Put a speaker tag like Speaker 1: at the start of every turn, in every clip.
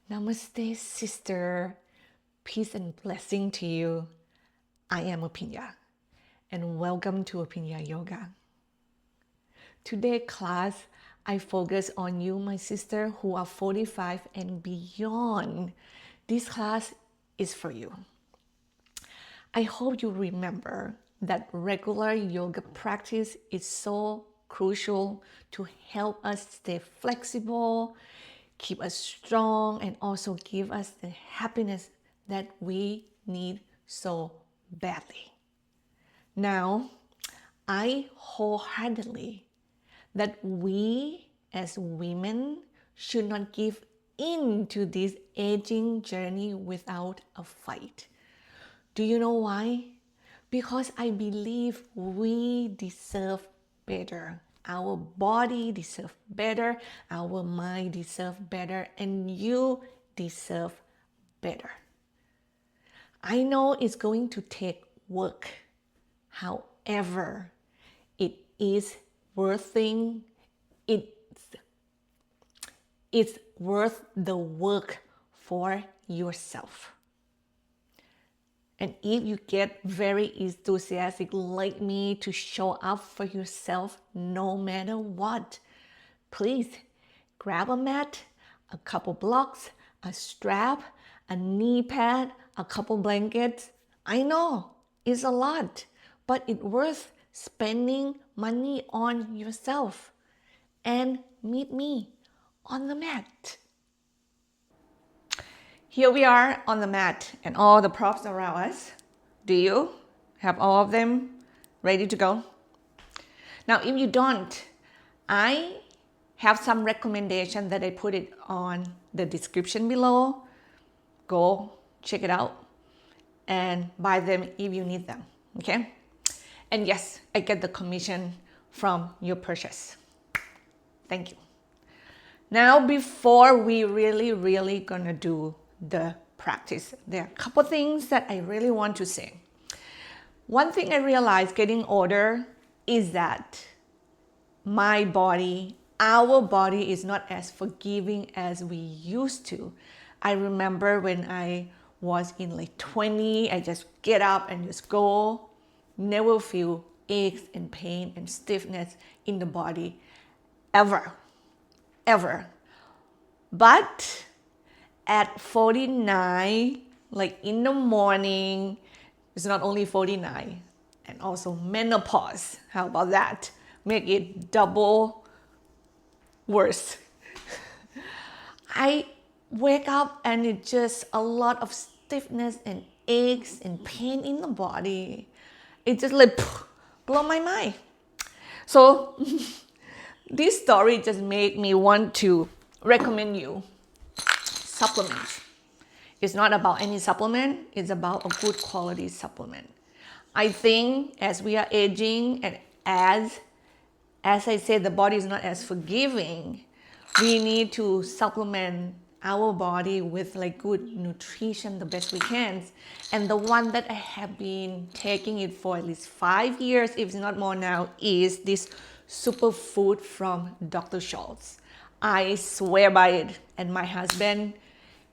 Speaker 1: Namaste, sister. Peace and blessing to you. I am Aphinya, and welcome to Aphinya Yoga. Today class, I focus on you, my sister, who are 45 and beyond. This class is for you. I hope you remember that regular yoga practice is so crucial to help us stay flexible, keep us strong, and also give us the happiness that we need so badly. Now, I wholeheartedly that we as women should not give in to this aging journey without a fight. Do you know why? Because I believe we deserve better. Our body deserves better, our mind deserves better, and you deserve better. I know it's going to take work. However, it is it's worth the work for yourself. And if you get very enthusiastic like me to show up for yourself no matter what, please grab a mat, a couple blocks, a strap, a knee pad, a couple blankets. I know it's a lot, but it's worth spending money on yourself. And meet me on the mat. Here we are on the mat and all the props around us. Do you have all of them ready to go? Now, if you don't, I have some recommendation that I put it on the description below. Go check it out and buy them if you need them, okay? And yes, I get the commission from your purchase. Thank you. Now, before we really gonna do the practice, there are a couple things that I really want to say. One thing I realized getting older is that my body, our body is not as forgiving as we used to. I remember when I was in like 20, I just get up and just go, never feel aches and pain and stiffness in the body ever. But at 49, like in the morning, it's not only 49, and also menopause. How about that? Make it double worse. I wake up and it's just a lot of stiffness and aches and pain in the body. It just like blow my mind. So this story just made me want to recommend you supplements. It's not about any supplement, it's about a good quality supplement. I think as we are aging and as I said, the body is not as forgiving, we need to supplement our body with like good nutrition the best we can. And the one that I have been taking it for at least 5 years, if it's not more now, is this superfood from Dr. Schultz. I swear by it, and my husband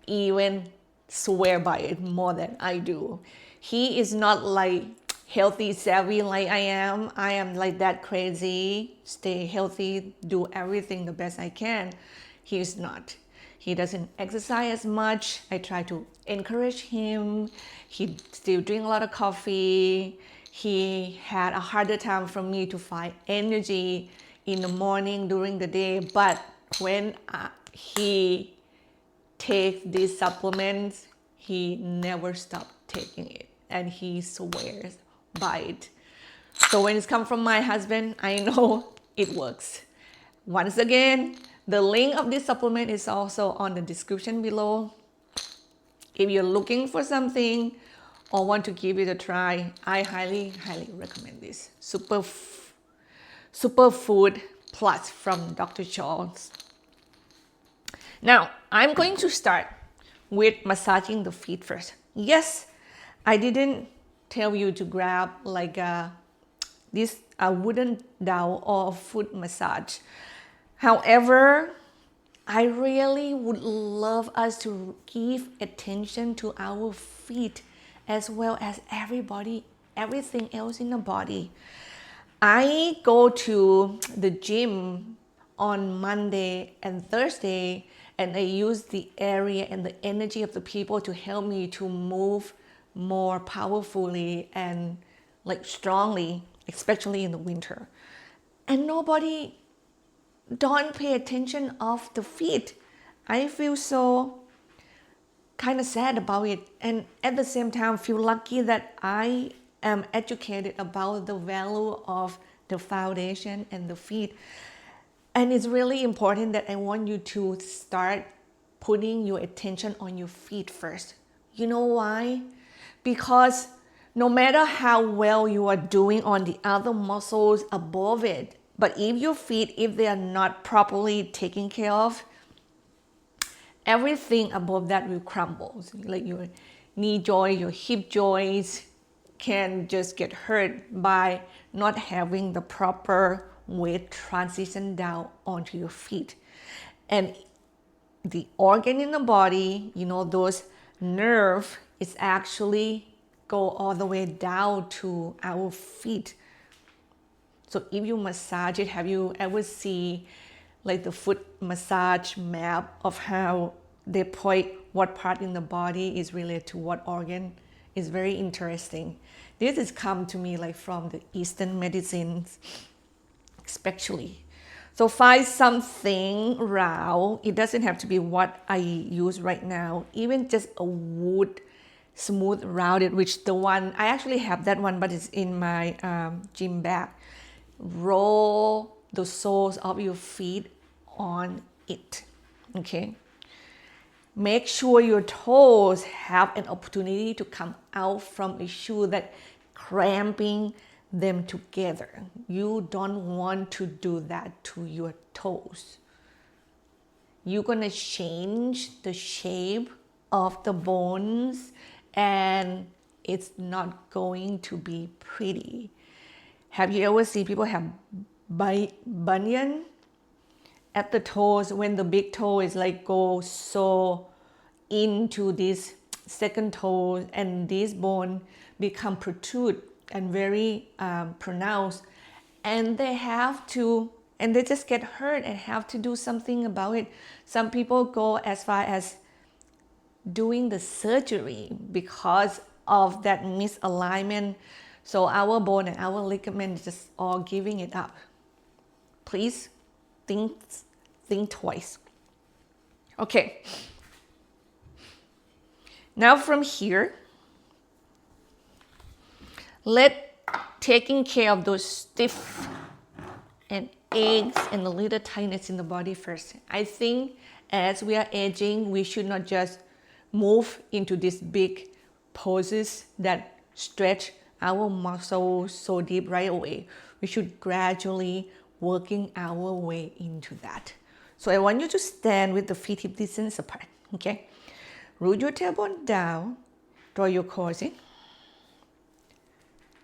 Speaker 1: even swear by it more than I do. He is not like healthy savvy like I am. I am like that crazy, stay healthy, do everything the best I can. He is not. He doesn't exercise as much. I try to encourage him. He still drink a lot of coffee. He had a harder time for me to find energy in the morning during the day. But when he takes these supplements, he never stopped taking it, and he swears by it. So when it's come from my husband, I know it works. Once again, the link of this supplement is also on the description below. If you're looking for something or want to give it a try, I highly recommend this Superfood Plus from Dr. Schultz. Now, I'm going to start with massaging the feet first. Yes, I didn't tell you to grab like a wooden dowel or foot massage. However, I really would love us to give attention to our feet as well as everything else in the body. I go to the gym on Monday and Thursday, and I use the area and the energy of the people to help me to move more powerfully and like strongly, especially in the winter. And nobody don't pay attention of the feet. I feel so kind of sad about it, and at the same time feel lucky that I am educated about the value of the foundation and the feet. And it's really important that I want you to start putting your attention on your feet first. You know why? Because no matter how well you are doing on the other muscles above it, but if your feet, if they are not properly taken care of, everything above that will crumble. Like your knee joint, your hip joints can just get hurt by not having the proper weight transition down onto your feet. And the organ in the body, those nerve is actually go all the way down to our feet. So if you massage it, have you ever see like the foot massage map of how they point what part in the body is related to what organ? Is very interesting. This has come to me like from the Eastern medicines, especially. So find something round. It doesn't have to be what I use right now. Even just a wood, smooth rounded, which the one, I actually have that one, but it's in my gym bag. Roll the soles of your feet on it, okay? Make sure your toes have an opportunity to come out from a shoe that cramping them together. You don't want to do that to your toes. You're gonna change the shape of the bones and it's not going to be pretty. Have you ever seen people have bunion at the toes when the big toe is like go so into this second toe and this bone become protrude and very pronounced, and they just get hurt and have to do something about it. Some people go as far as doing the surgery because of that misalignment. So our bone and our ligament is just all giving it up. Please think twice. Okay. Now from here, let taking care of those stiff and aches and the little tightness in the body first. I think as we are aging, we should not just move into these big poses that stretch our muscles so deep right away. We should gradually working our way into that. So I want you to stand with the feet hip distance apart, okay? Root your tailbone down, draw your core in.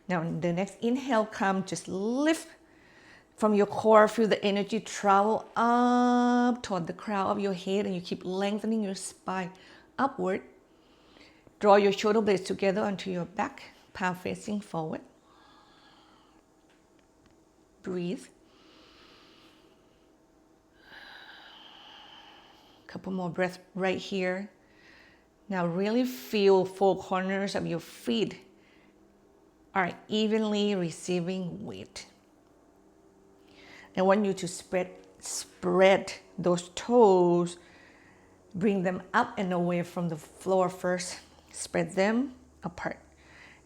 Speaker 1: Now the next inhale, come, just lift from your core, feel the energy travel up toward the crown of your head, and you keep lengthening your spine upward. Draw your shoulder blades together onto your back, palm facing forward. Breathe. Couple more breaths right here. Now really feel four corners of your feet are evenly receiving weight. I want you to spread those toes, bring them up and away from the floor first. Spread them apart.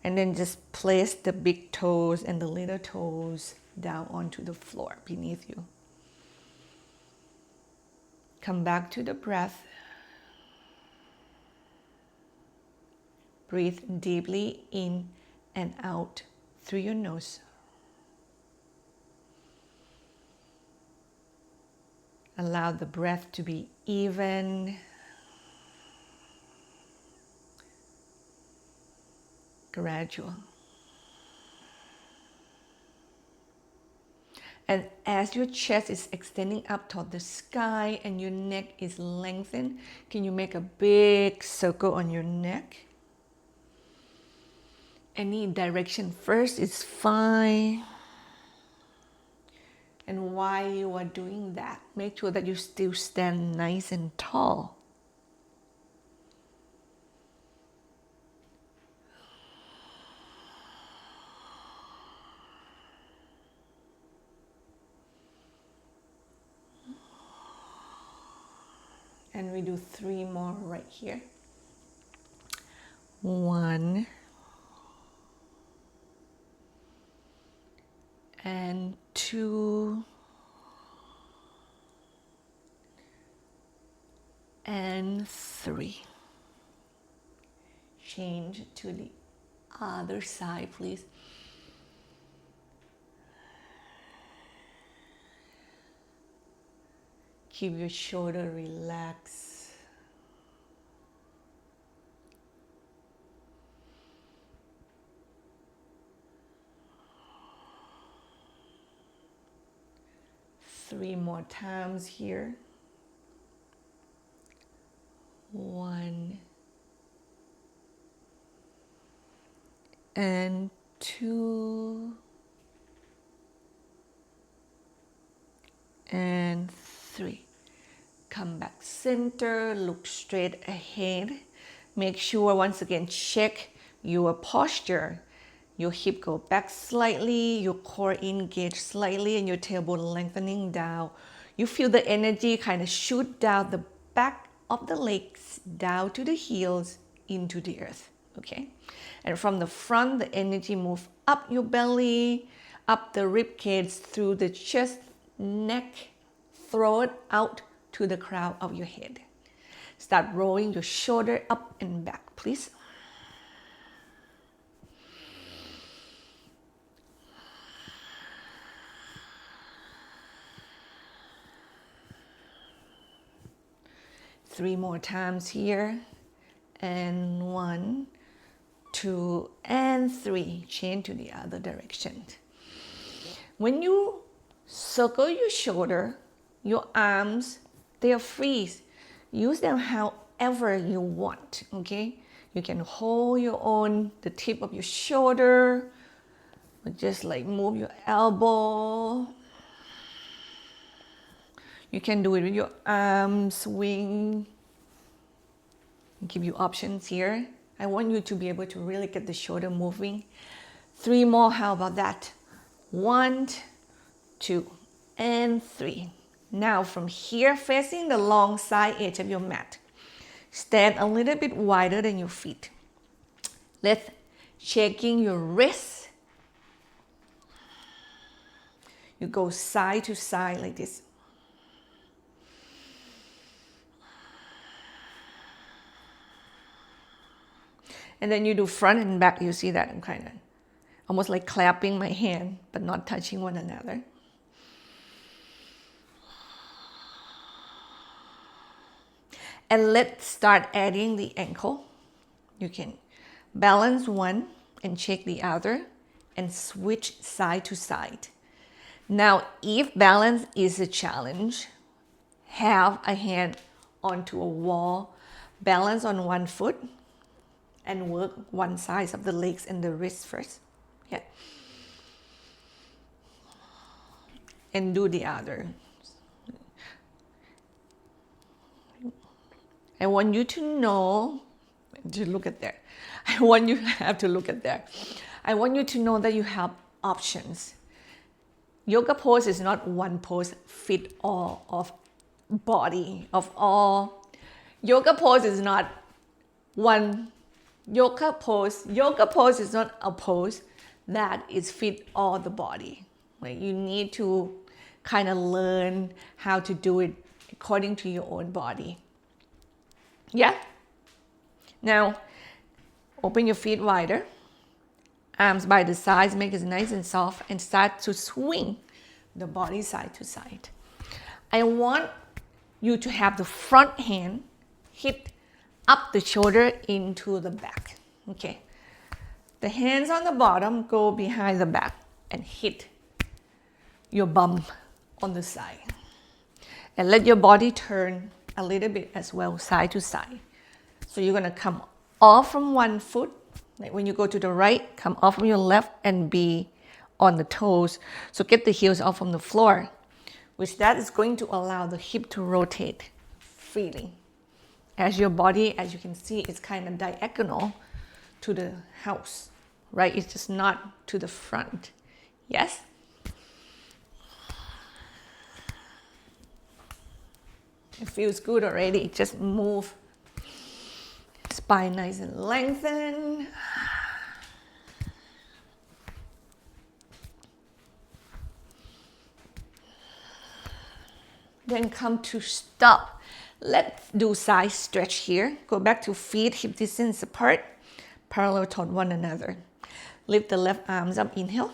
Speaker 1: And then just place the big toes and the little toes down onto the floor beneath you. Come back to the breath. Breathe deeply in and out through your nose. Allow the breath to be even, gradual. And as your chest is extending up toward the sky and your neck is lengthened, can you make a big circle on your neck? Any direction first is fine. And while you are doing that, make sure that you still stand nice and tall. And we do 3 more right here. 1 and 2 and 3. Change to the other side, please. Keep your shoulder relaxed. Three more times here. 1 and 2 and 3. Come back center, look straight ahead. Make sure, once again, check your posture. Your hip go back slightly, your core engage slightly, and your tailbone lengthening down. You feel the energy kind of shoot down the back of the legs, down to the heels, into the earth, okay? And from the front, the energy move up your belly, up the rib cage, through the chest, neck, throat, out to the crown of your head. Start rolling your shoulder up and back, please. Three more times here. And 1, 2, and 3. Change to the other direction. When you circle your shoulder, your arms, they are free. Use them however you want, okay? You can hold your own, the tip of your shoulder, or just like move your elbow. You can do it with your arms, swing. Give you options here. I want you to be able to really get the shoulder moving. 3 more, how about that? 1, 2, and 3. Now from here, facing the long side edge of your mat, stand a little bit wider than your feet. Let's shaking your wrists. You go side to side like this. And then you do front and back. You see that? I'm kind of almost like clapping my hand, but not touching one another. And let's start adding the ankle. You can balance one and check the other and switch side to side. Now, if balance is a challenge, have a hand onto a wall, balance on one foot, and work one side of the legs and the wrists first. Yeah. And do the other. I want you to know, to look at there. I want you to look at there. I want you to know that you have options. Yoga pose is not one pose fit all of body, of all. Yoga pose is not one yoga pose is not a pose that is fit all the body. Like, you need to kind of learn how to do it according to your own body. Yeah? Now, open your feet wider. Arms by the sides, make it nice and soft, and start to swing the body side to side. I want you to have the front hand hit up the shoulder into the back, okay? The hands on the bottom go behind the back and hit your bum on the side. And let your body turn a little bit as well, side to side. So you're gonna come off from one foot, like when you go to the right, come off from your left and be on the toes. So get the heels off from the floor, which that is going to allow the hip to rotate freely. As your body, as you can see, is kind of diagonal to the house, right? It's just not to the front. Yes? It feels good already. Just move. Spine nice and lengthened. Then come to stop. Let's do side stretch here. Go back to feet hip distance apart, parallel toward one another. Lift the left arms up, inhale.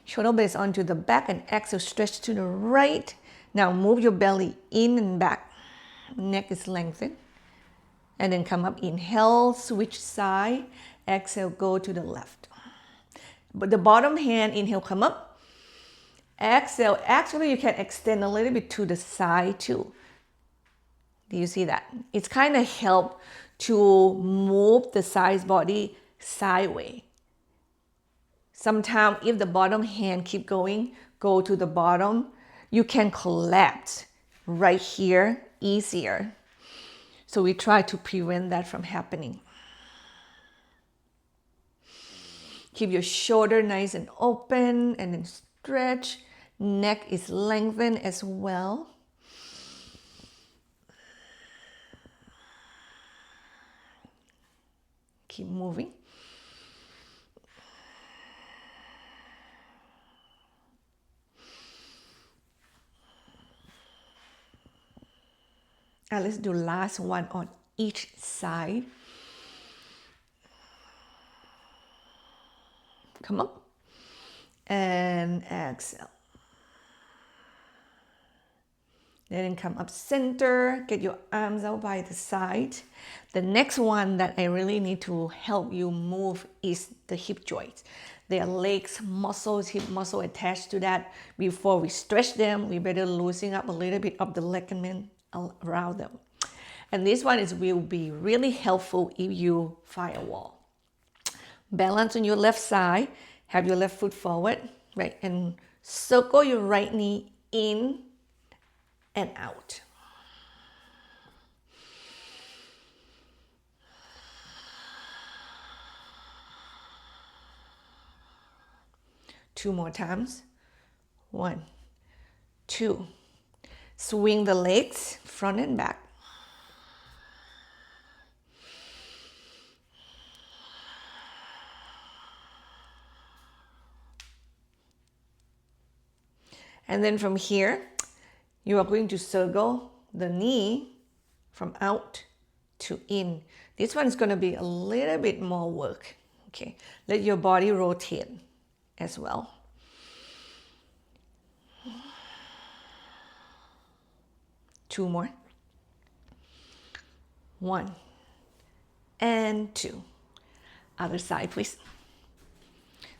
Speaker 1: Shoulder blades onto the back and exhale, stretch to the right. Now move your belly in and back. Neck is lengthened. And then come up, inhale, switch side. Exhale, go to the left. But the bottom hand, inhale, come up. Exhale, actually you can extend a little bit to the side too. Do you see that? It's kind of help to move the side body sideways. Sometimes if the bottom hand keep going, go to the bottom, you can collapse right here easier. So we try to prevent that from happening. Keep your shoulder nice and open and then stretch. Neck is lengthened as well. Keep moving. And let's do last one on each side. Come up and exhale. Then come up center, get your arms out by the side. The next one that I really need to help you move is the hip joints. There are legs, muscles, hip muscle attached to that. Before we stretch them, we better loosen up a little bit of the ligament around them. And this one will be really helpful if you find a wall. Balance on your left side, have your left foot forward, right? And circle your right knee in and out. Two more times. 1, 2. Swing the legs front and back. And then from here, you are going to circle the knee from out to in. This one is going to be a little bit more work. Okay, let your body rotate as well. Two more. 1 and 2. Other side, please.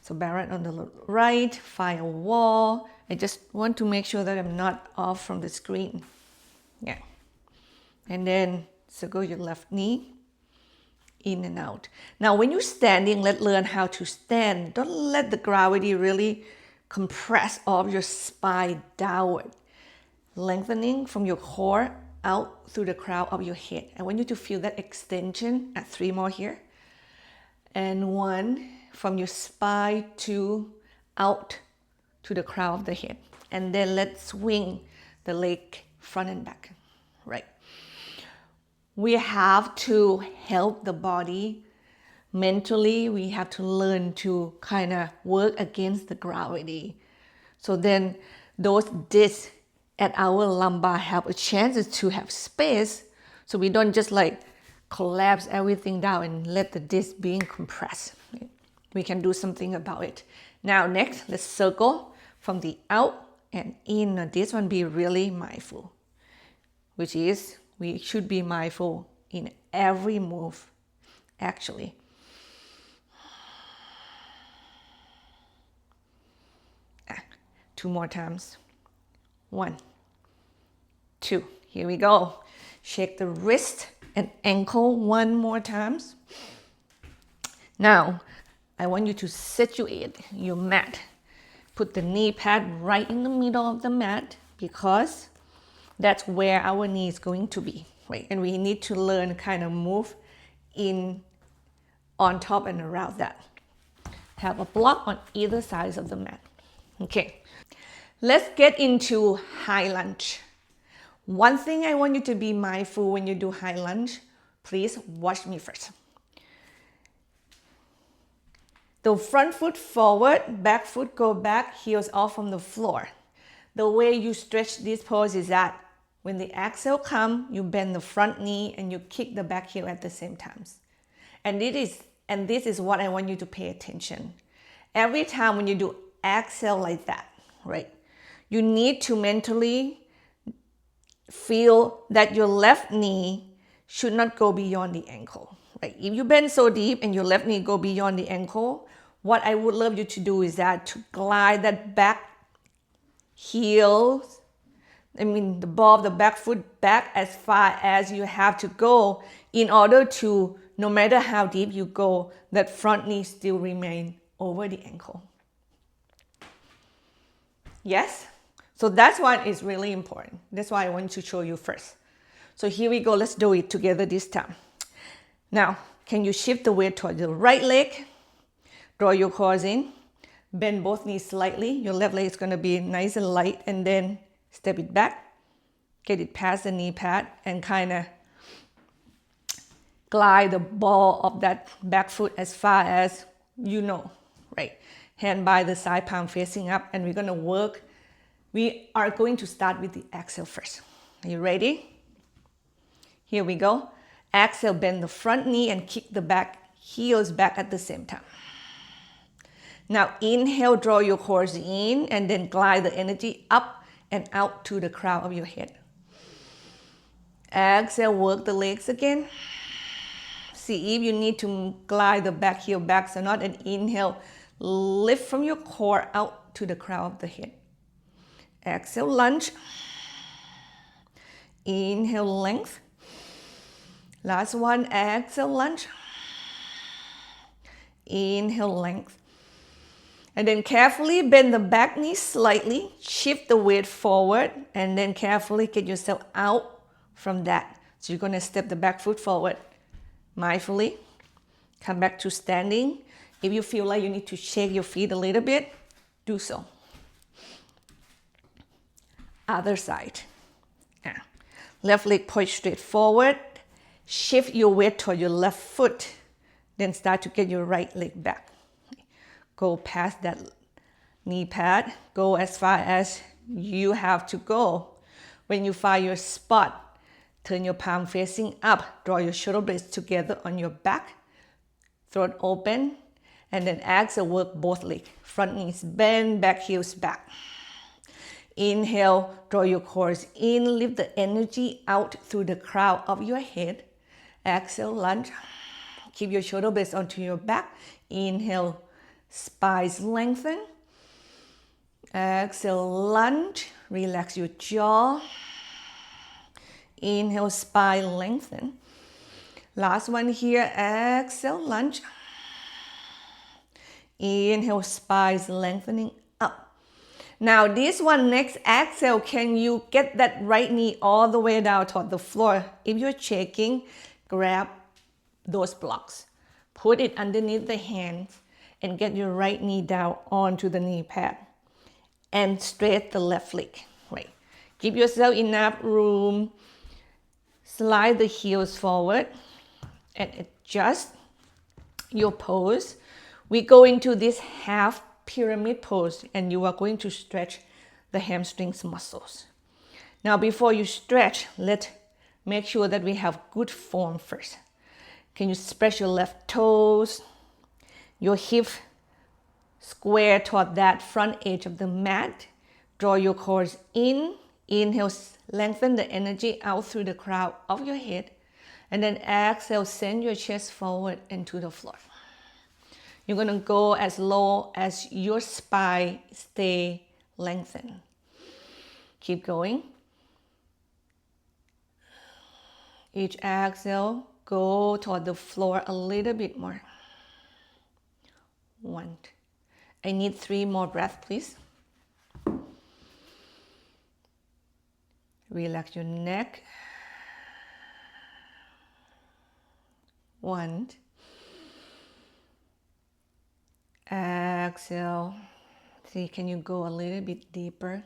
Speaker 1: So Barrett on the right, find a wall. I just want to make sure that I'm not off from the screen. Yeah. And then circle your left knee in and out. Now when you're standing, let's learn how to stand. Don't let the gravity really compress off your spine downward. Lengthening from your core out through the crown of your head. I want you to feel that extension at 3 more here. And 1 from your spine to out to the crown of the head. And then let's swing the leg front and back, right? We have to help the body mentally. We have to learn to kind of work against the gravity. So then those discs at our lumbar have a chance to have space, so we don't just like collapse everything down and let the disc being compressed. We can do something about it. Now next, let's circle from the out and in. Now, this one, be really mindful, which is we should be mindful in every move, actually. 2 more times. 1, 2. Here we go. Shake the wrist and ankle 1 more times. Now, I want you to situate your mat. Put the knee pad right in the middle of the mat because that's where our knee is going to be, right? And we need to learn kind of move in on top and around that. Have a block on either side of the mat. Okay, let's get into high lunge. One thing I want you to be mindful when you do high lunge, please watch me first. The front foot forward, back foot go back, heels off from the floor. The way you stretch this pose is that when the exhale comes, you bend the front knee and you kick the back heel at the same time. And this is what I want you to pay attention. Every time when you do exhale like that, right? You need to mentally feel that your left knee should not go beyond the ankle, right? If you bend so deep and your left knee go beyond the ankle, what I would love you to do is that to glide that back heel, the ball of the back foot back as far as you have to go in order to, no matter how deep you go, that front knee still remain over the ankle. Yes? So that's what is really important. That's why I want to show you first. So here we go. Let's do it together this time. Now, can you shift the weight toward the right leg? Draw your core in. Bend both knees slightly. Your left leg is going to be nice and light. And then step it back. Get it past the knee pad and kind of glide the ball of that back foot as far as you know, right? Hand by the side, palm facing up. And we're going to work. We are going to start with the exhale first. Are you ready? Here we go. Exhale, bend the front knee and kick the back heels back at the same time. Now inhale, draw your core in and then glide the energy up and out to the crown of your head. Exhale, work the legs again. See if you need to glide the back heel back or not, and inhale, lift from your core out to the crown of the head. Exhale, lunge. Inhale, length. Last one, exhale, lunge. Inhale, length. And then carefully bend the back knee slightly, shift the weight forward, and then carefully get yourself out from that. So you're going to step the back foot forward mindfully. Come back to standing. If you feel like you need to shake your feet a little bit, do so. Other side. Now, left leg point straight forward. Shift your weight toward your left foot. Then start to get your right leg back. Go past that knee pad. Go as far as you have to go. When you find your spot, turn your palm facing up. Draw your shoulder blades together on your back. Throat open. And then exhale, work both legs. Front knees bend, back heels back. Inhale, draw your core in. Lift the energy out through the crown of your head. Exhale, lunge. Keep your shoulder blades onto your back. Inhale, spine lengthen. Exhale, lunge. Relax your jaw. Inhale, spine lengthen. Last one here. Exhale, lunge. Inhale, spine lengthening up. Now this one, next exhale, can you get that right knee all the way down toward the floor? If you're shaking, grab those blocks. Put it underneath the hands and get your right knee down onto the knee pad. And straight the left leg. Right. Give yourself enough room. Slide the heels forward and adjust your pose. We go into this half pyramid pose and you are going to stretch the hamstrings muscles. Now before you stretch, let's make sure that we have good form first. Can you spread your left toes, your hip square toward that front edge of the mat. Draw your core in. Inhale, lengthen the energy out through the crown of your head. And then exhale, send your chest forward into the floor. You're going to go as low as your spine stay lengthen. Keep going. Each exhale, go toward the floor a little bit more. 1. I need 3 more breaths, please. Relax your neck. 1. Exhale. 3. Can you go a little bit deeper?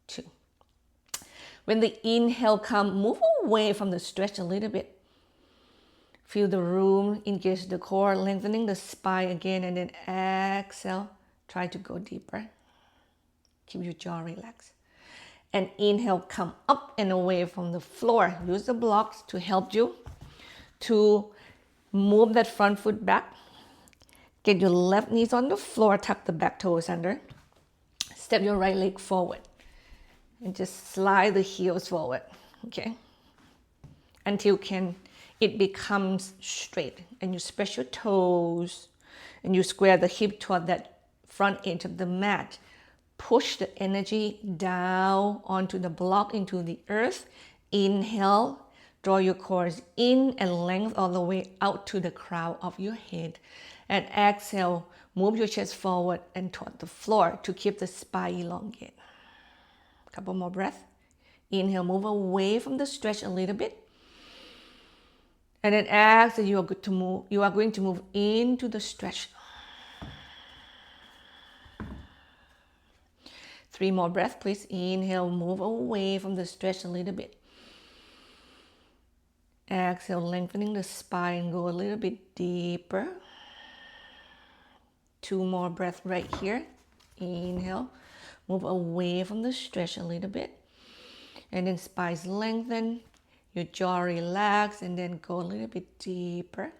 Speaker 1: 2. When the inhale comes, move away from the stretch a little bit. Feel the room, engage the core, lengthening the spine again, and then exhale. Try to go deeper. Keep your jaw relaxed. And inhale, come up and away from the floor. Use the blocks to help you to move that front foot back. Get your left knees on the floor, tuck the back toes under. Step your right leg forward. And just slide the heels forward, okay? Until it becomes straight. And you spread your toes. And you square the hip toward that front edge of the mat. Push the energy down onto the block, into the earth. Inhale, draw your core in and length all the way out to the crown of your head. And exhale, move your chest forward and toward the floor to keep the spine elongated. Couple more breaths. Inhale, move away from the stretch a little bit. And then exhale, you are going to move into the stretch. 3 more breaths, please. Inhale, move away from the stretch a little bit. Exhale, lengthening the spine, go a little bit deeper. 2 more breaths right here. Inhale, move away from the stretch a little bit. And then spine lengthen, your jaw relax, and then go a little bit deeper.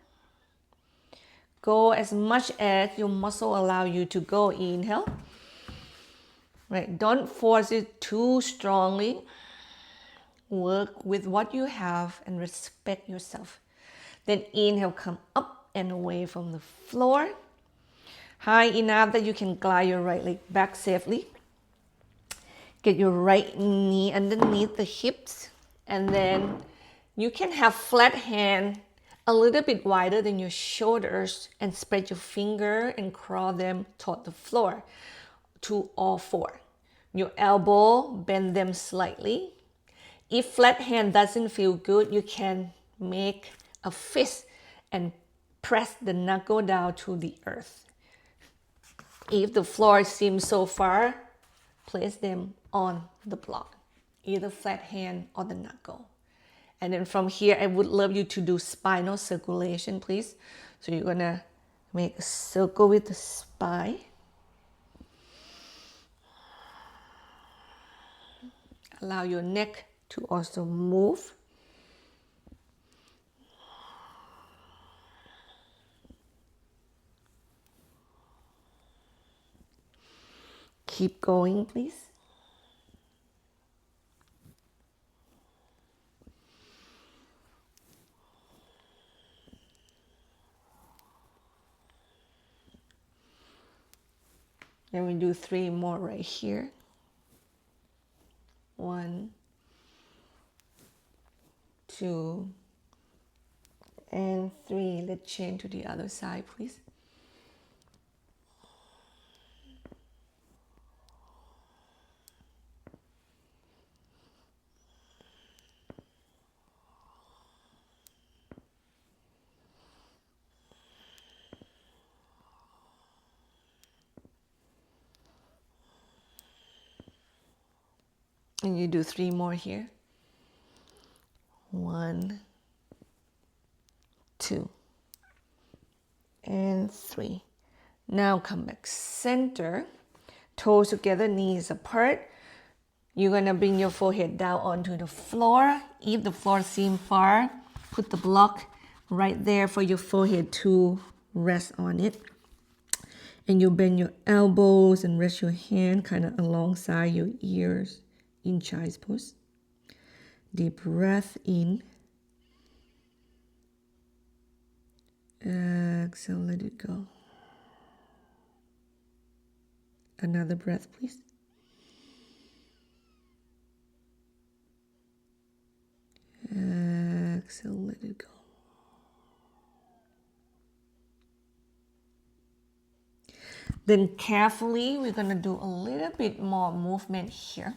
Speaker 1: Go as much as your muscle allow you to go. Inhale. Right, don't force it too strongly. Work with what you have and respect yourself. Then inhale, come up and away from the floor. High enough that you can glide your right leg back safely. Get your right knee underneath the hips. And then you can have flat hand a little bit wider than your shoulders and spread your finger and crawl them toward the floor to all 4. Your elbow, bend them slightly. If flat hand doesn't feel good, you can make a fist and press the knuckle down to the earth. If the floor seems so far, place them on the block, either flat hand or the knuckle. And then from here, I would love you to do spinal circulation, please. So you're gonna make a circle with the spine. Allow your neck to also move. Keep going, please. Then we do 3 more right here. 1, 2, and 3. Let's change to the other side, please. And you do 3 more here. 1, 2, and 3. Now come back center. Toes together, knees apart. You're gonna bring your forehead down onto the floor. If the floor seems far, put the block right there for your forehead to rest on it. And you bend your elbows and rest your hand kind of alongside your ears in child's pose. Deep breath in. Exhale, let it go. Another breath, please. Exhale, let it go. Then carefully, we're going to do a little bit more movement here.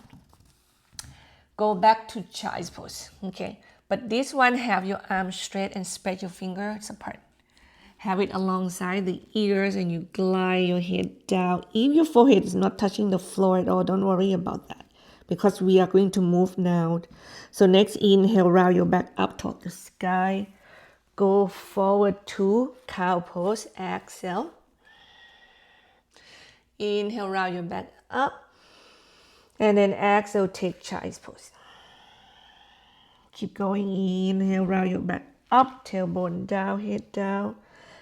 Speaker 1: Go back to child's pose, okay? But this one, have your arms straight and spread your fingers apart. Have it alongside the ears and you glide your head down. If your forehead is not touching the floor at all, don't worry about that because we are going to move now. So next, inhale, round your back up toward the sky. Go forward to cow pose, exhale. Inhale, round your back up. And then exhale, take child's pose. Keep going, inhale, round your back up, tailbone down, head down.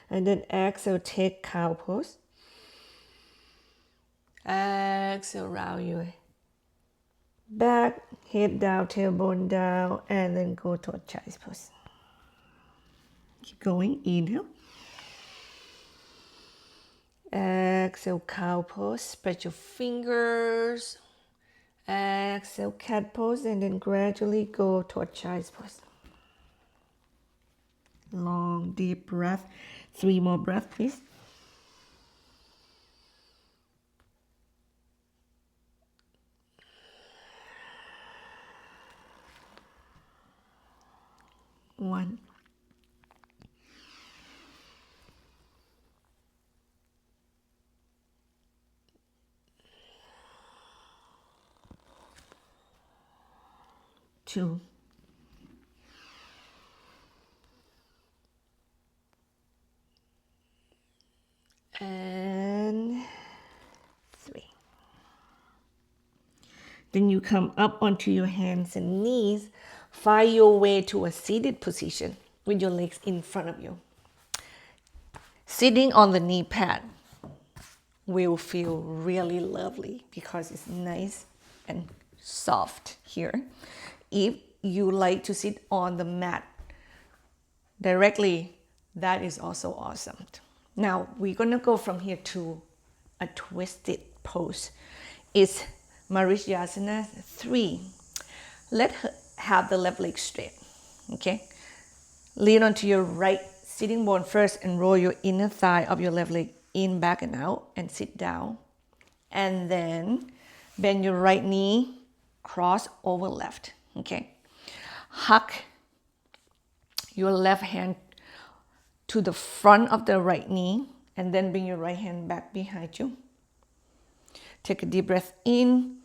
Speaker 1: And then exhale, take cow pose. Exhale, round your back, head down, tailbone down, and then go to a child's pose. Keep going, inhale. Exhale, cow pose, spread your fingers. Exhale, cat pose, and then gradually go to a child's pose. Long, deep breath. 3 more breaths, please. One. Two. And 3. Then you come up onto your hands and knees. Find your way to a seated position with your legs in front of you. Sitting on the knee pad will feel really lovely because it's nice and soft here. If you like to sit on the mat directly, that is also awesome. Now we're gonna go from here to a twisted pose. It's Marichyasana III. Let's have the left leg straight, okay? Lean onto your right sitting bone first and roll your inner thigh of your left leg in, back, and out, and sit down. And then bend your right knee, cross over left, okay? Hug your left hand to the front of the right knee, and then bring your right hand back behind you. Take a deep breath in,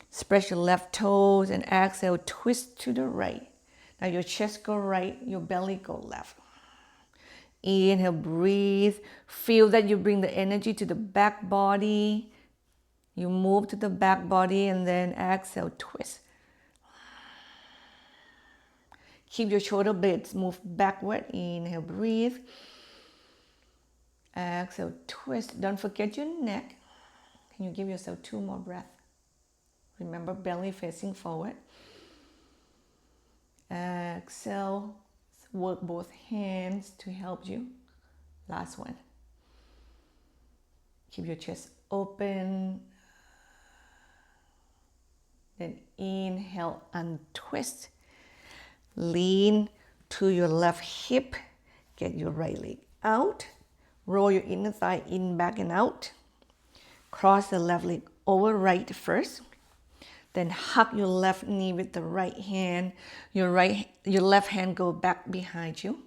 Speaker 1: spread your left toes, and exhale, twist to the right. Now your chest go right, your belly go left. Inhale, breathe. Feel that you bring the energy to the back body. You move to the back body, and then exhale, twist. Keep your shoulder blades move backward. Inhale, breathe. Exhale, twist. Don't forget your neck. Can you give yourself 2 more breaths? Remember, belly facing forward. Exhale. Work both hands to help you. Last one. Keep your chest open. Then inhale, untwist. Lean to your left hip. Get your right leg out. Roll your inner thigh in, back, and out. Cross the left leg over right first. Then hug your left knee with the right hand. Your left hand go back behind you.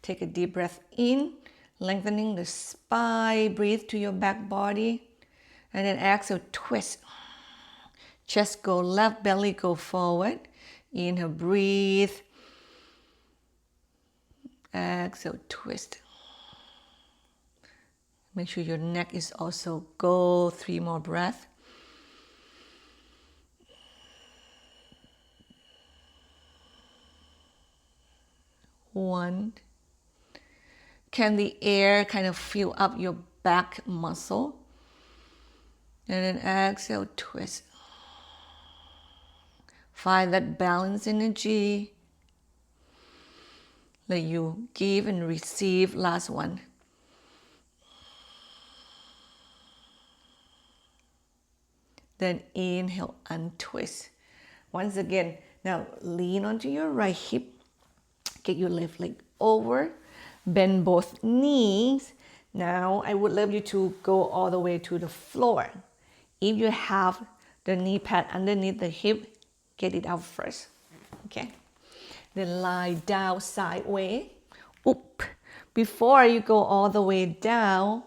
Speaker 1: Take a deep breath in, lengthening the spine. Breathe to your back body. And then exhale, twist. Chest go left, belly go forward. Inhale, breathe. Exhale, twist. Make sure your neck is also go. 3 more breaths. One. Can the air kind of fill up your back muscle? And then exhale, twist. Find that balance energy. Let you give and receive. Last one. Then inhale, untwist. Once again, now lean onto your right hip. Get your left leg over, bend both knees. Now I would love you to go all the way to the floor. If you have the knee pad underneath the hip, get it out first. Okay. Then lie down sideways. Oop. Before you go all the way down,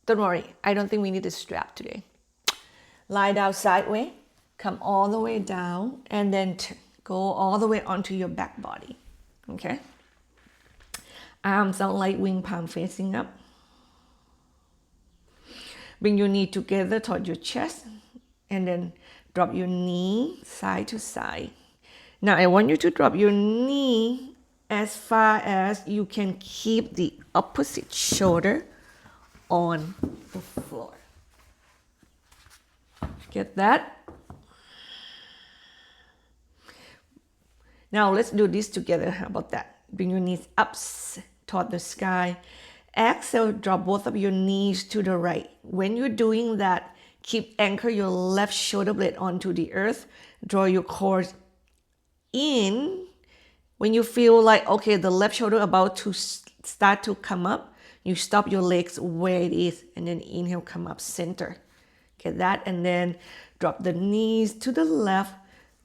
Speaker 1: don't worry, I don't think we need a strap today. Lie down sideways, come all the way down, and then go all the way onto your back body. Okay? Arms out like wing, palm facing up. Bring your knee together toward your chest, and then drop your knee side to side. Now I want you to drop your knee as far as you can keep the opposite shoulder on the floor. Get that? Now let's do this together. How about that? Bring your knees up toward the sky. Exhale, drop both of your knees to the right. When you're doing that, anchor your left shoulder blade onto the earth. Draw your core in. When you feel like, okay, the left shoulder about to start to come up, you stop your legs where it is, and then inhale, come up center. Get that? And then drop the knees to the left.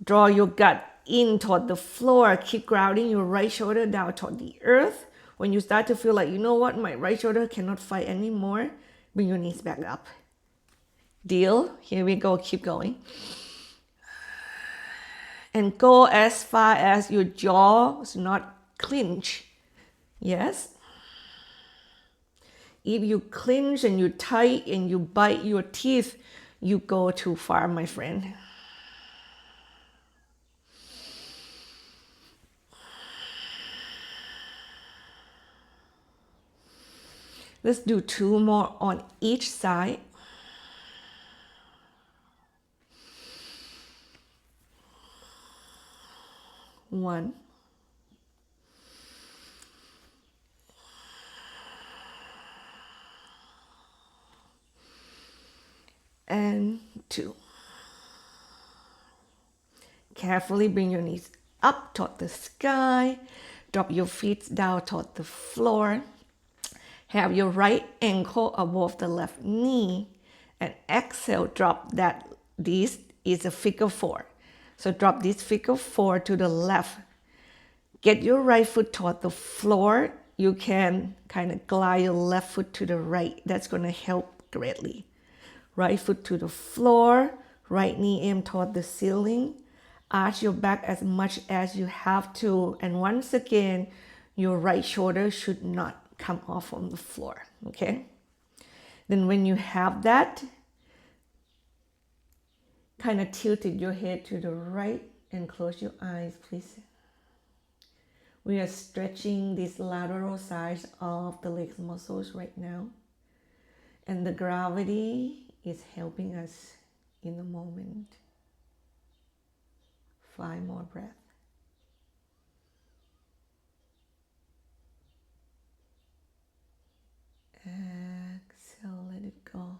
Speaker 1: Draw your gut in toward the floor. Keep grounding your right shoulder down toward the earth. When you start to feel like, you know what, my right shoulder cannot fight anymore, bring your knees back up. Deal? Here we go. Keep going. And go as far as your jaw is not clench. Yes? If you clench and you tight and you bite your teeth, you go too far, my friend. Let's do 2 more on each side. One. And 2. Carefully bring your knees up toward the sky. Drop your feet down toward the floor. Have your right ankle above the left knee. And exhale, drop that. This is a figure 4. So drop this figure 4 to the left. Get your right foot toward the floor. You can kind of glide your left foot to the right. That's going to help greatly. Right foot to the floor. Right knee aim toward the ceiling. Arch your back as much as you have to. And once again, your right shoulder should not come off on the floor. Okay? Then when you have that, kind of tilted your head to the right and close your eyes, please. We are stretching these lateral sides of the legs muscles right now. And the gravity is helping us in the moment. 5 more breaths. Exhale, let it go.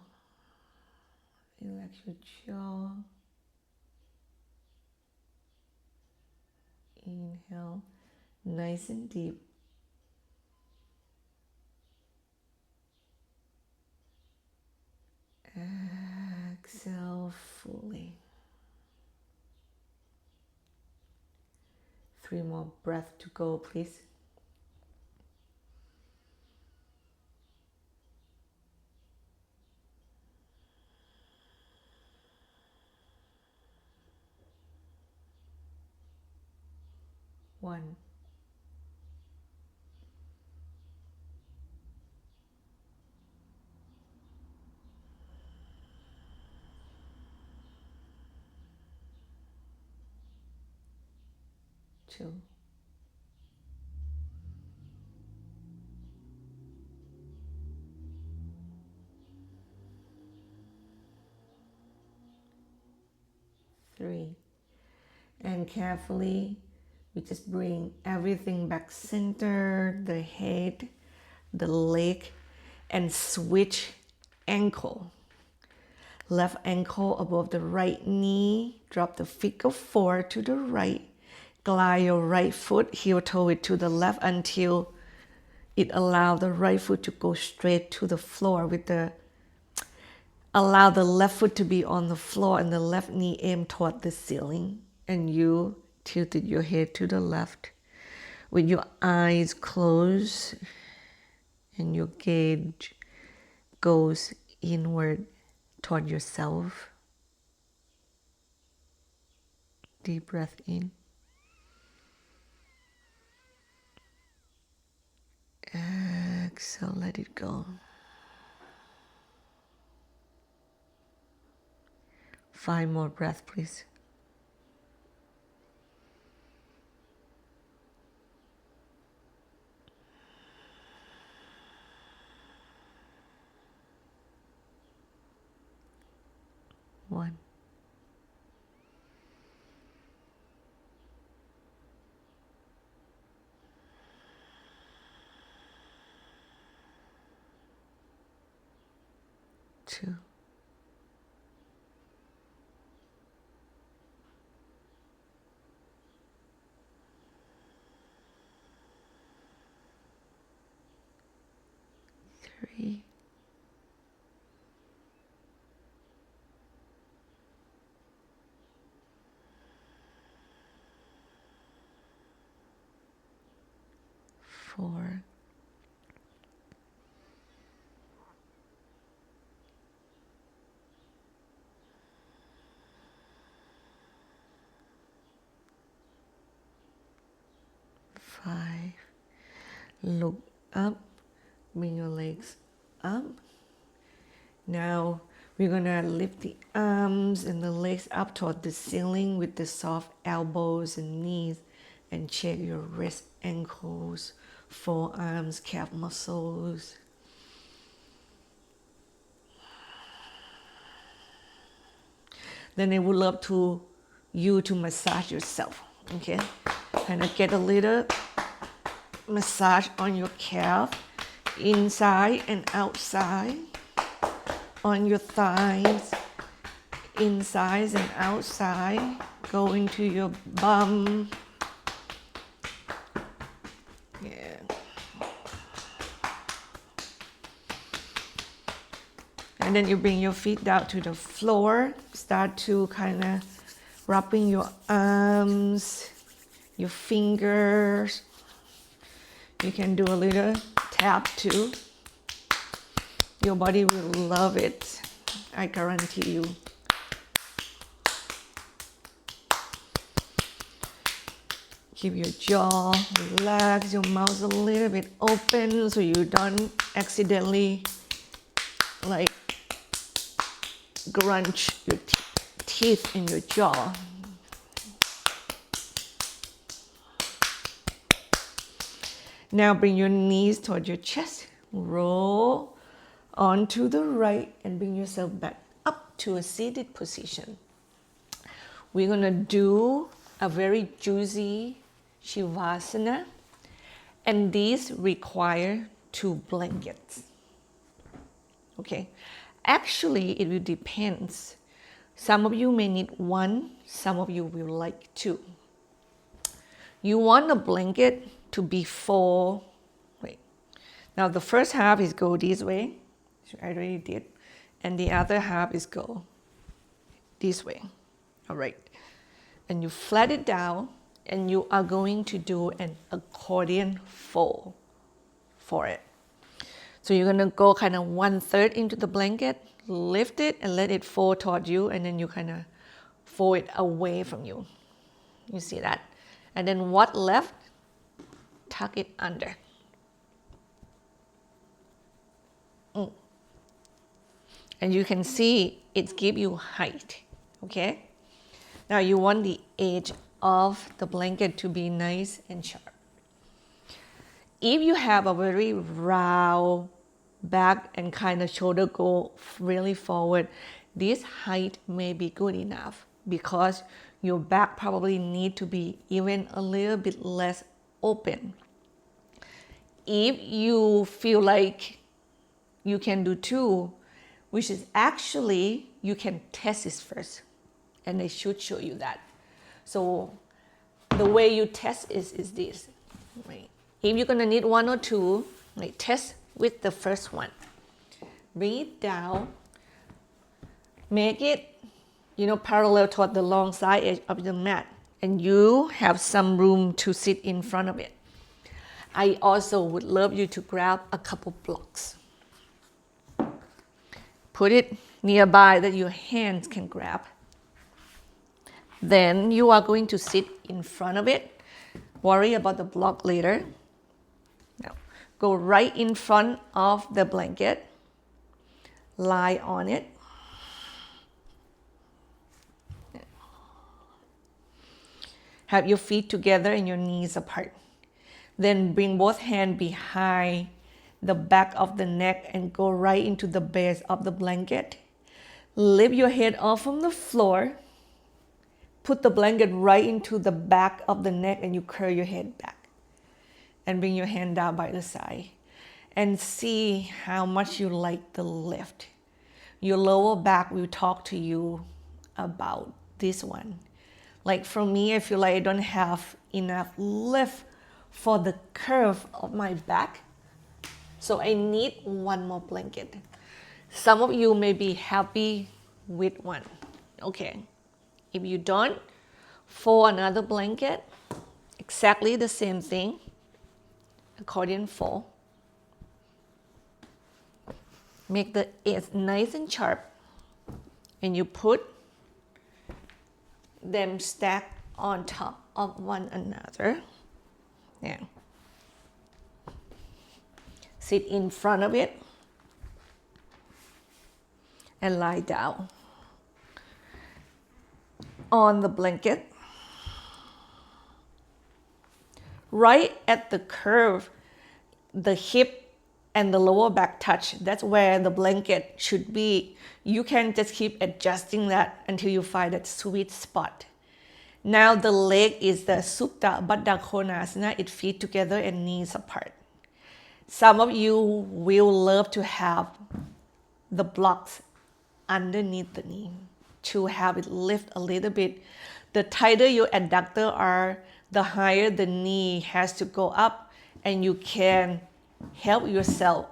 Speaker 1: Relax your jaw. Inhale, nice and deep. Exhale fully. 3 more breaths to go, please. One. 2. 3. And carefully, we just bring everything back center, the head, the leg, and switch ankle. Left ankle above the right knee. Drop the figure 4 to the right. glide your right foot heel toe it to the left until it allows the right foot to go straight to the floor allow the left foot to be on the floor and the left knee aim toward the ceiling, and you tilted your head to the left with your eyes closed and your gaze goes inward toward yourself. Deep breath in. Exhale, let it go. 5 more breaths, please. One. 2. 3. 4. 5. Look up, bring your legs up. Now we're gonna lift the arms and the legs up toward the ceiling with the soft elbows and knees, and check your wrist, ankles, forearms, calf muscles. Then I would love you to massage yourself, okay? Kind of get a little massage on your calf, inside and outside, on your thighs, inside and outside, go into your bum. Yeah. And then you bring your feet down to the floor, start to kind of wrapping your arms, your fingers. You can do a little tap too. Your body will love it, I guarantee you. Keep your jaw relaxed, your mouth a little bit open so you don't accidentally like crunch your teeth in your jaw. Now bring your knees toward your chest. Roll onto the right and bring yourself back up to a seated position. We're going to do a very juicy Savasana, and these require 2 blankets. Okay, actually it will depend. Some of you may need 1, some of you will like 2. You want a blanket to be full. Wait. Now the first half is go this way, which I already did, and the other half is go this way. All right. And you flat it down, and you are going to do an accordion fold for it. So you're gonna go kind of 1/3 into the blanket, lift it and let it fold toward you, and then you kind of fold it away from you. You see that? And then what left, tuck it under. And you can see it gives you height, okay? Now you want the edge of the blanket to be nice and sharp. If you have a very round back and kind of shoulder go really forward, this height may be good enough because your back probably need to be even a little bit less open. If you feel like you can do 2, which is actually, you can test this first, and they should show you that. So the way you test is this, right? If you're gonna need one or two, like test with the first one. Breathe down, make it, parallel toward the long side edge of the mat, and you have some room to sit in front of it. I also would love you to grab a couple blocks. Put it nearby that your hands can grab. Then you are going to sit in front of it. Worry about the block later. Now, go right in front of the blanket. Lie on it. Have your feet together and your knees apart. Then bring both hands behind the back of the neck and go right into the base of the blanket. Lift your head off from the floor. Put the blanket right into the back of the neck and you curl your head back. And bring your hand down by the side. And see how much you like the lift. Your lower back will talk to you about this one. Like for me, I feel like I don't have enough lift for the curve of my back. So I need one more blanket. Some of you may be happy with one. Okay. If you don't, fold another blanket, exactly the same thing, accordion fold. Make the edge nice and sharp, and you put them stacked on top of one another. Yeah. Sit in front of it and lie down on the blanket. Right at the curve, the hip and the lower back touch. That's where the blanket should be. You can just keep adjusting that until you find that sweet spot. Now the leg is the Supta Baddha Konasana. It feet together and knees apart. Some of you will love to have the blocks underneath the knee to have it lift a little bit. The tighter your adductor are, the higher the knee has to go up, and you can help yourself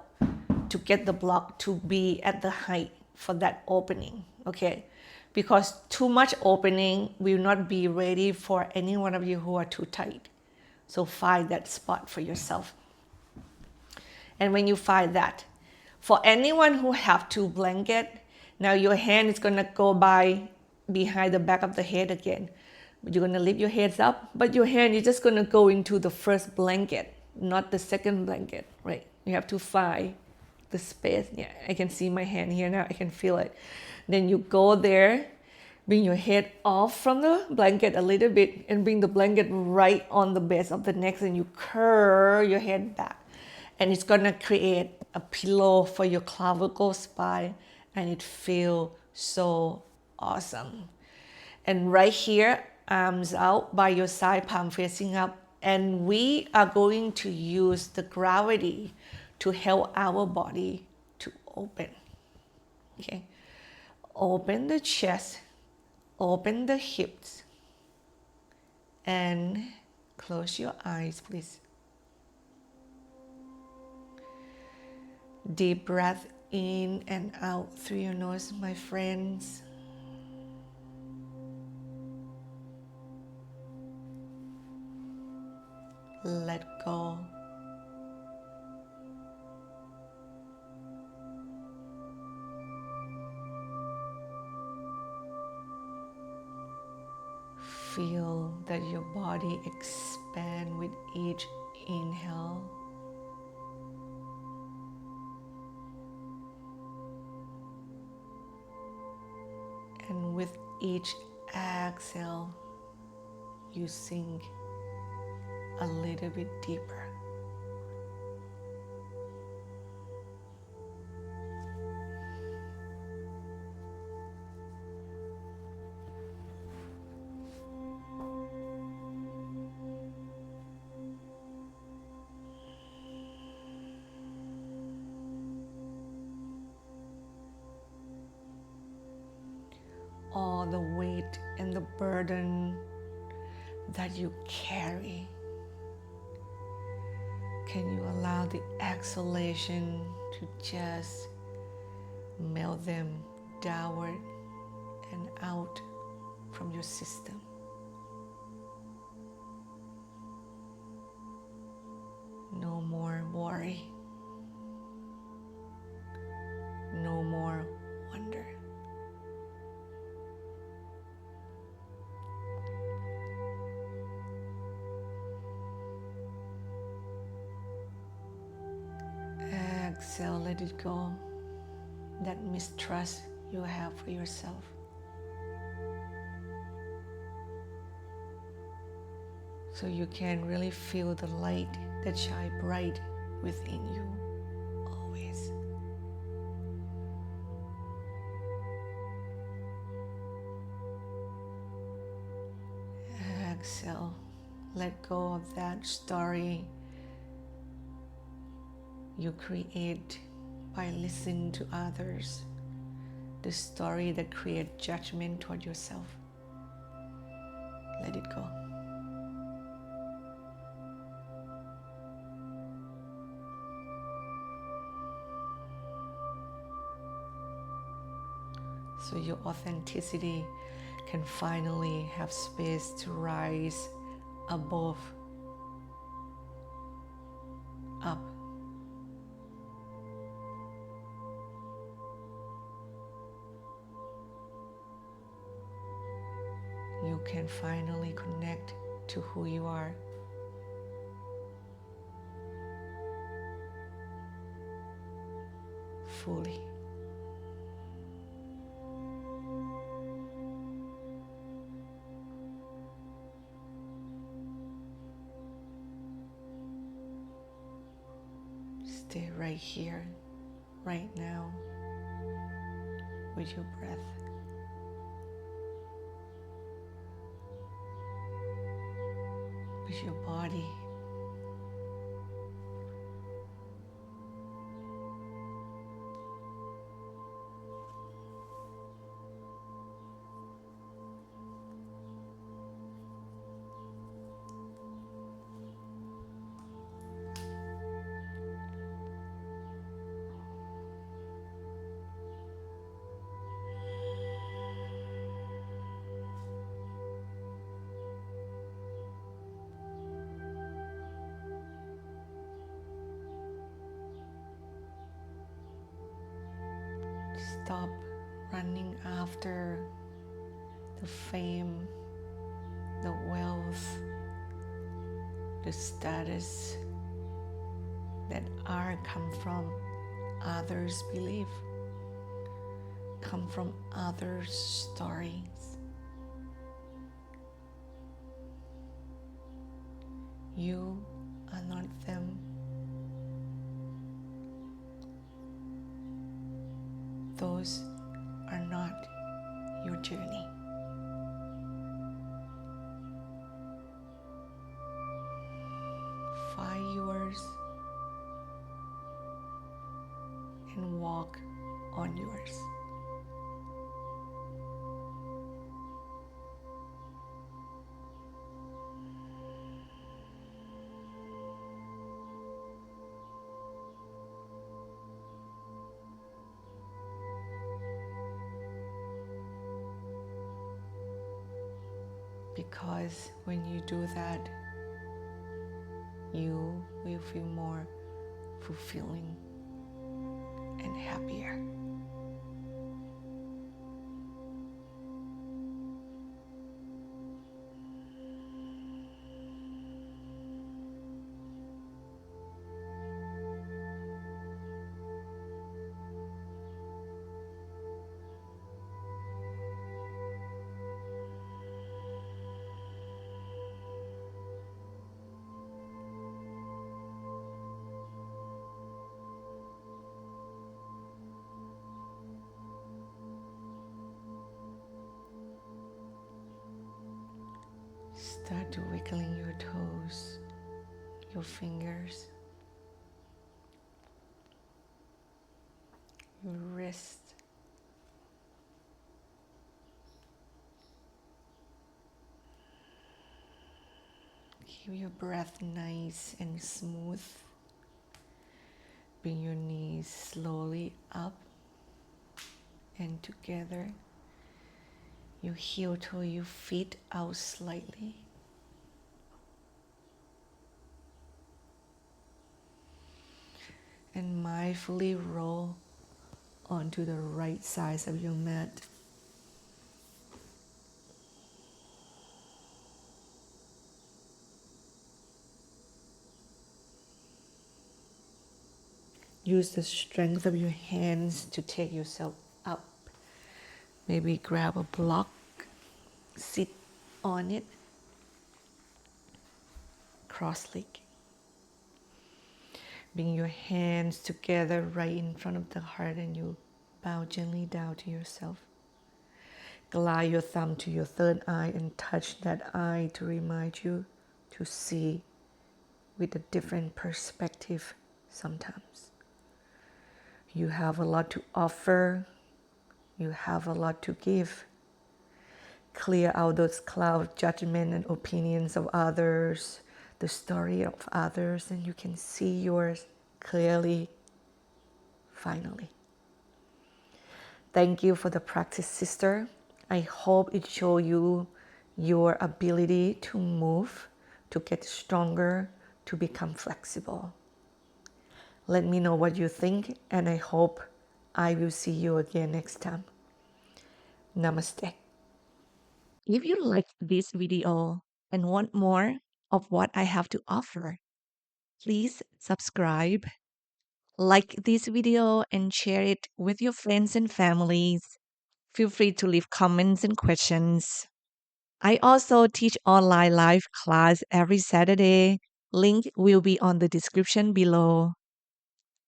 Speaker 1: to get the block to be at the height for that opening, okay? Because too much opening will not be ready for any one of you who are too tight. So find that spot for yourself. And when you find that, for anyone who have two blankets, now your hand is gonna go behind the back of the head again. But you're gonna lift your heads up, but your hand is just gonna go into the first blanket, not the second blanket, right? You have to find the space. Yeah, I can see my hand here now, I can feel it. Then you go there, bring your head off from the blanket a little bit and bring the blanket right on the base of the neck, and you curl your head back. And it's gonna create a pillow for your clavicle spine, and it feels so awesome. And right here, arms out by your side, palm facing up. And we are going to use the gravity to help our body to open. Okay, open the chest, open the hips, and close your eyes, please. Deep breath in and out through your nose, my friends. Let go. Feel that your body expands with each inhale. And with each exhale, you sink a little bit deeper. All the weight and the burden that you carry. Can you allow the exhalation to just melt them downward and out from your system? No more worry. No more wonder. Exhale, let it go. That mistrust you have for yourself. So you can really feel the light that shines bright within you always. Exhale, let go of that story you create by listening to others, the story that creates judgment toward yourself. Let it go. So your authenticity can finally have space to rise above, up. You can finally connect to who you are. Fully. Stay right here, right now, with your breath. With your body. Stop running after the fame, the wealth, the status that come from others' belief, come from others' stories. You are not them. Those are not your journey. Find yours and walk on yours. Because when you do that, you will feel more fulfilling and happier. Start to wiggling your toes, your fingers, your wrist. Keep your breath nice and smooth. Bring your knees slowly up and together. You heel toe your feet out slightly. And mindfully roll onto the right side of your mat. Use the strength of your hands to take yourself up. Maybe grab a block, sit on it, cross leg. Bring your hands together right in front of the heart and you bow gently down to yourself. Glide your thumb to your third eye and touch that eye to remind you to see with a different perspective sometimes. You have a lot to offer. You have a lot to give. Clear out those cloud judgment and opinions of others, the story of others, and you can see yours clearly, finally. Thank you for the practice, sister. I hope it shows you your ability to move, to get stronger, to become flexible. Let me know what you think, and I hope I will see you again next time. Namaste. If you liked this video and want more of what I have to offer, please subscribe, like this video, and share it with your friends and families. Feel free to leave comments and questions. I also teach online live class every Saturday. Link will be on the description below.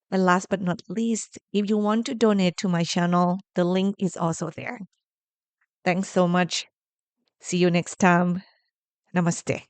Speaker 1: And last but not least, if you want to donate to my channel, the link is also there. Thanks so much. See you next time. Namaste.